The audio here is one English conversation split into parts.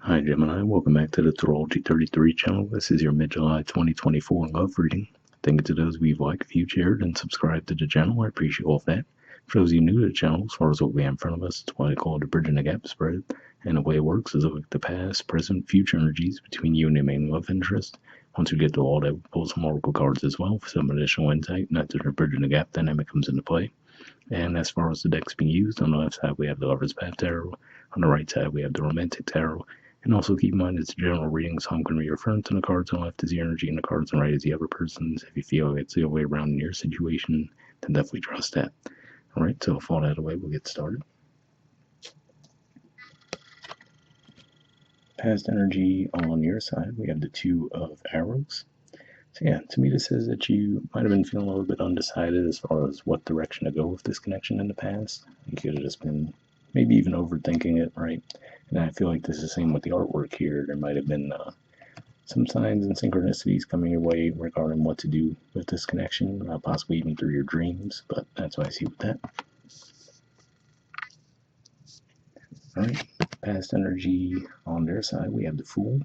Hi Gemini, welcome back to the Astrology 33 channel. This is your mid-July 2024 love reading. Thank you to those of you who've liked, viewed, shared, and subscribed to the channel. I appreciate all of that. For those of you new to the channel, as far as what we have in front of us, it's what I call the bridging the gap spread. And the way it works is look at the past, present, future energies between you and your main love interest. Once we get to all that, we'll pull some oracle cards as well for some additional insight. Not that the bridging the gap dynamic comes into play. And as far as the decks being used, on the left side we have the Lover's Path Tarot. On the right side we have the Romantic Tarot. And also keep in mind it's a general reading, so I'm going to be referring to the cards on the left as the energy and the cards on the right as the other person's. If you feel it's the other way around in your situation, then definitely trust that. Alright, so with all that away, we'll get started. Past energy on your side, we have the Two of Arrows. So yeah, to me this says that you might have been feeling a little bit undecided as far as what direction to go with this connection in the past. You could have just been maybe even overthinking it, right? And I feel like this is the same with the artwork here. There might have been some signs and synchronicities coming your way regarding what to do with this connection, possibly even through your dreams, but that's what I see with that. Alright, past energy on their side, we have the Fool.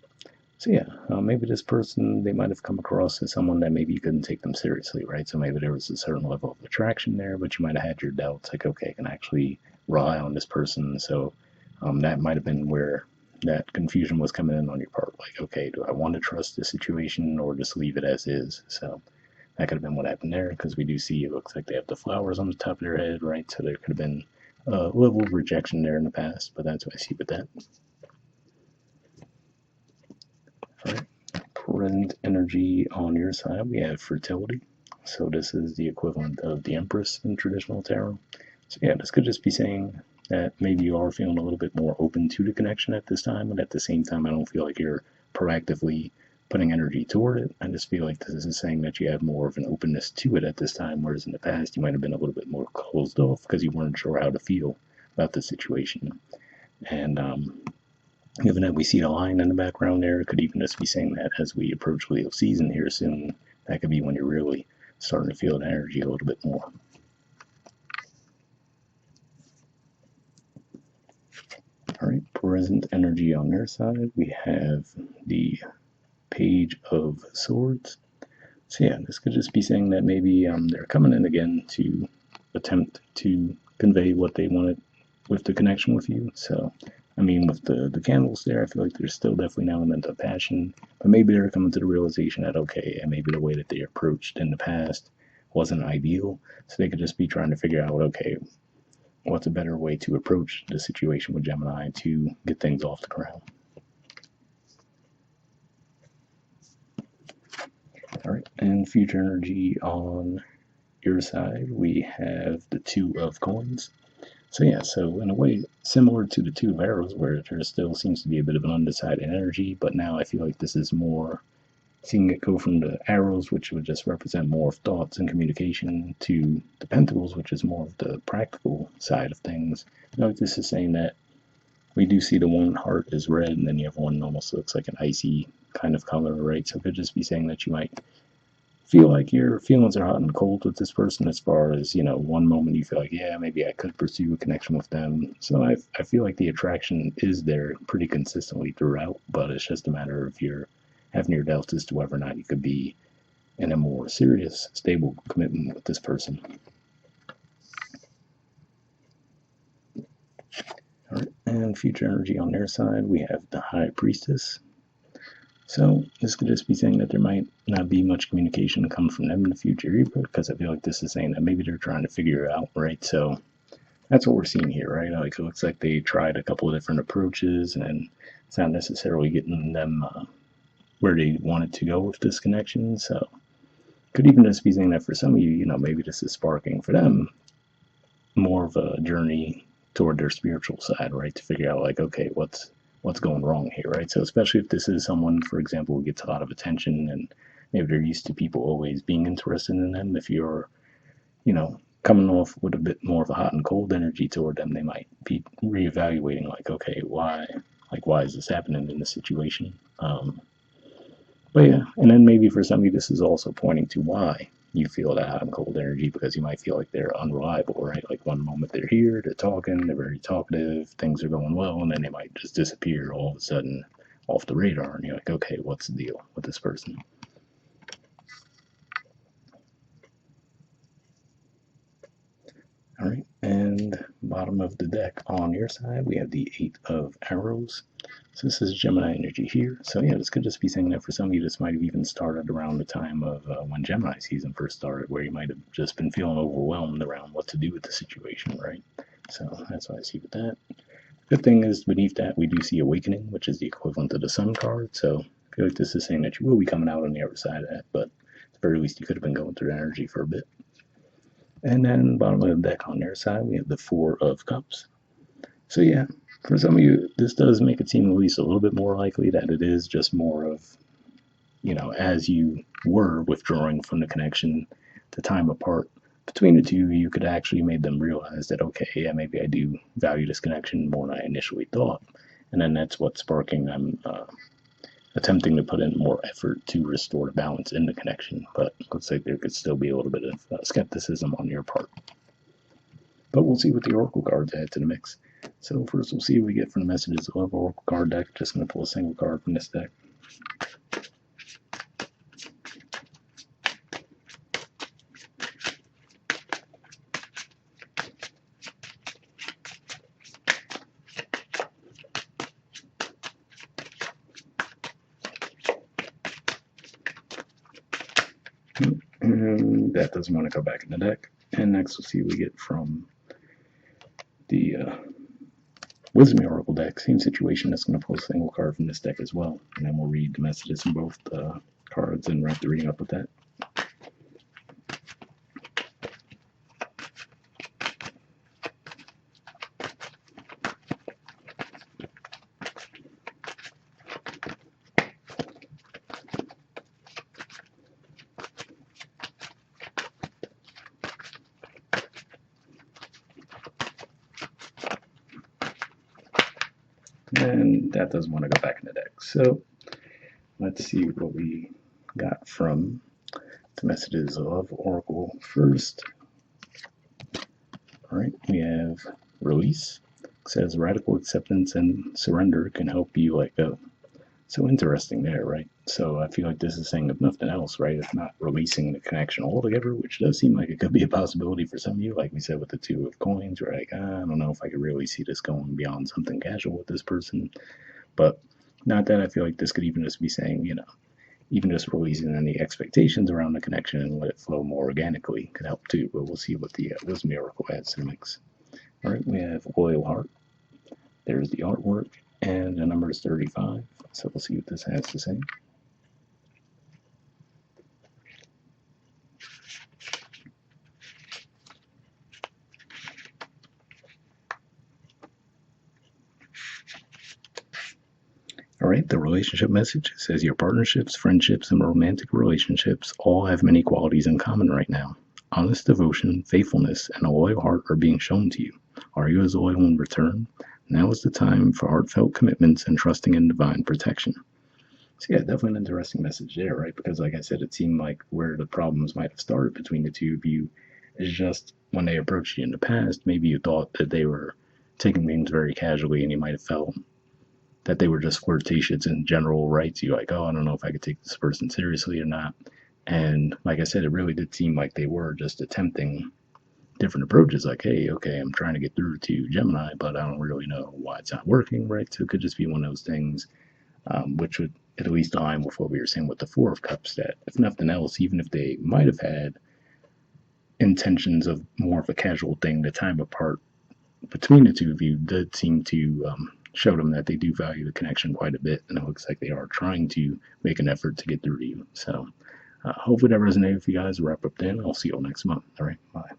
So yeah, maybe this person, they might have come across as someone that maybe you couldn't take them seriously, right? So maybe there was a certain level of attraction there, but you might have had your doubts, like, okay, I can actually rely on this person. So that might have been where that confusion was coming in on your part. Like, okay, do I want to trust this situation or just leave it as is? So that could have been what happened there, because we do see it looks like they have the flowers on the top of their head, right? So there could have been a level of rejection there in the past, but that's what I see with that. All right. Present energy on your side, we have Fertility. So this is the equivalent of the Empress in traditional tarot. So yeah, this could just be saying that maybe you are feeling a little bit more open to the connection at this time, but at the same time, I don't feel like you're proactively putting energy toward it. I just feel like this is saying that you have more of an openness to it at this time, whereas in the past you might have been a little bit more closed off because you weren't sure how to feel about the situation. And given that we see the line in the background there, it could even just be saying that as we approach Leo season here soon, that could be when you're really starting to feel the energy a little bit more. All right, present energy on their side, we have the Page of Swords. So yeah, this could just be saying that maybe they're coming in again to attempt to convey what they wanted with the connection with you. So, I mean, with the candles there, I feel like there's still definitely an element of passion, but maybe they're coming to the realization that, okay, and maybe the way that they approached in the past wasn't ideal, so they could just be trying to figure out, okay, what's a better way to approach the situation with Gemini to get things off the ground. All right, and future energy on your side, we have the Two of Coins. So yeah, so in a way, similar to the Two of Arrows, where there still seems to be a bit of an undecided energy, but now I feel like this is more seeing it go from the arrows, which would just represent more of thoughts and communication, to the pentacles, which is more of the practical side of things. You know, this is saying that we do see the one heart is red, and then you have one almost looks like an icy kind of color, right? So it could just be saying that you might feel like your feelings are hot and cold with this person, as far as, you know, one moment you feel like, yeah, maybe I could pursue a connection with them. So I feel like the attraction is there pretty consistently throughout, but it's just a matter of your having your doubts as to whether or not you could be in a more serious, stable commitment with this person. All right, and future energy on their side, we have the High Priestess. So this could just be saying that there might not be much communication coming from them in the future either, because I feel like this is saying that maybe they're trying to figure it out, right? So that's what we're seeing here, right? Like, it looks like they tried a couple of different approaches, and it's not necessarily getting them where they wanted to go with this connection. So could even just be saying that for some of you, you know, maybe this is sparking for them more of a journey toward their spiritual side, right? To figure out, like, okay, what's going wrong here, right? So especially if this is someone, for example, who gets a lot of attention, and maybe they're used to people always being interested in them. If you're, you know, coming off with a bit more of a hot and cold energy toward them, they might be reevaluating, like, okay, why is this happening in this situation? But yeah, and then maybe for some of you, this is also pointing to why you feel that hot and cold energy because you might feel like they're unreliable, right? Like one moment they're here, they're talking, they're very talkative, things are going well, and then they might just disappear all of a sudden off the radar, and you're like, okay, what's the deal with this person? All right, and bottom of the deck on your side, we have the Eight of Arrows. So this is Gemini energy here. So yeah, this could just be saying that for some of you, this might have even started around the time of when Gemini season first started, where you might have just been feeling overwhelmed around what to do with the situation, right? So that's what I see with that. Good thing is beneath that we do see Awakening, which is the equivalent of the Sun card. So I feel like this is saying that you will be coming out on the other side of that, but at the very least you could have been going through energy for a bit. And then bottom of the deck on their side, we have the Four of Cups. So yeah, for some of you, this does make it seem at least a little bit more likely that it is just more of, as you were withdrawing from the connection, the time apart between the two, you could actually make them realize that, okay, yeah, maybe I do value this connection more than I initially thought. And then that's what's sparking them attempting to put in more effort to restore the balance in the connection. But it looks like there could still be a little bit of skepticism on your part. But we'll see what the Oracle cards add to the mix. So first we'll see what we get from the Messages of Love Oracle card deck. Just going to pull a single card from this deck. And that doesn't want to go back in the deck. And next we'll see what we get from the Wisdom Oracle deck. Same situation. That's going to pull a single card from this deck as well. And then we'll read the messages from both cards and wrap the reading up with that. And that doesn't want to go back in the deck. So let's see what we got from the Messages of Oracle first. All right, we have Release. It says radical acceptance and surrender can help you let go. So interesting there, right? So I feel like this is saying, if nothing else, right, if not releasing the connection altogether, which does seem like it could be a possibility for some of you, like we said with the Two of Coins, we're like, I don't know if I could really see this going beyond something casual with this person. But not that I feel like this could even just be saying, even just releasing any expectations around the connection and let it flow more organically could help too. But we'll see what the Wisdom Oracle adds to the mix. All right, we have Loyal Heart. There's the artwork, and the number is 35. So we'll see what this has to say. All right, the relationship message says your partnerships, friendships, and romantic relationships all have many qualities in common right now. Honest devotion, faithfulness, and a loyal heart are being shown to you. Are you as loyal in return? Now is the time for heartfelt commitments and trusting in divine protection. So yeah, definitely an interesting message there, right? Because like I said, it seemed like where the problems might have started between the two of you is just when they approached you in the past, maybe you thought that they were taking things very casually and you might have felt that they were just flirtatious in general, right? So you're like, oh, I don't know if I could take this person seriously or not. And like I said, it really did seem like they were just attempting different approaches. Like, hey, okay, I'm trying to get through to Gemini, but I don't really know why it's not working, right? So it could just be one of those things, which would at least align with what we were saying with the Four of Cups, that if nothing else, even if they might have had intentions of more of a casual thing, the time apart between the two of you did seem to show them that they do value the connection quite a bit, and it looks like they are trying to make an effort to get through to you. So hopefully that resonated with you guys. Wrap up then. I'll see you all next month. All right, bye.